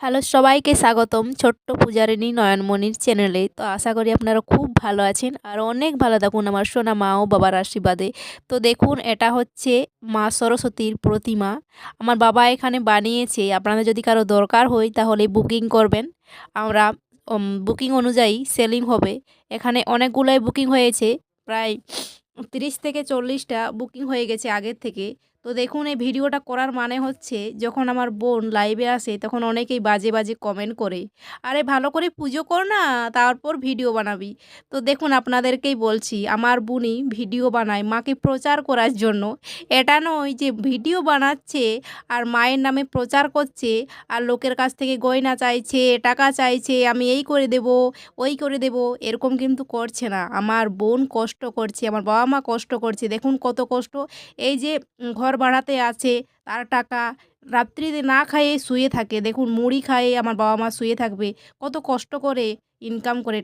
Hello সবাইকে স্বাগতম ছোট্ট পূজারিনী নয়নমণির চ্যানেলে। তো আশা করি আপনারা খুব ভালো আছেন আর অনেক ভালো থাকুন আমার সোনা মা ও বাবার আশীর্বাদে। তো দেখুন, এটা হচ্ছে মা সরস্বতীর প্রতিমা। আমার বাবা এখানে বানিয়েছে। আপনাদের যদি কারো দরকার হয় তাহলে বুকিং করবেন। আমরা বুকিং অনুযায়ী সেলিং হবে। এখানে অনেকগুলোই বুকিং হয়েছে, প্রায় 30 থেকে 40টা বুকিং হয়ে গেছে আগের থেকে। তো দেখুন, এই ভিডিওটা করার মানে হচ্ছে, যখন আমার বোন লাইভে আসে তখন অনেকেই বাজে বাজে কমেন্ট করে, আরে ভালো করে পুজো কর না, তারপর ভিডিও বানাবি। তো দেখুন, আপনাদেরকেই বলছি, আমার বোনই ভিডিও বানায় মাকে প্রচার করার জন্য। এটা নয় যে ভিডিও বানাচ্ছে আর মায়ের নামে প্রচার করছে আর লোকের কাছ থেকে গয়না চাইছে, টাকা চাইছে, আমি এই করে দেব, ওই করে দেব, এরকম কিন্তু করছে না। আমার বোন কষ্ট করছে, আমার বাবা মা কষ্ট করছে, দেখুন কত কষ্ট। এই যে ঘর ভাড়াতে আছে, তার টাকা, রাত্রিতে না খেয়ে শুয়ে থাকে, দেখুন মুড়ি খায়ে আমার বাবা মা শুয়ে থাকবে, কত কষ্ট করে ইনকাম করে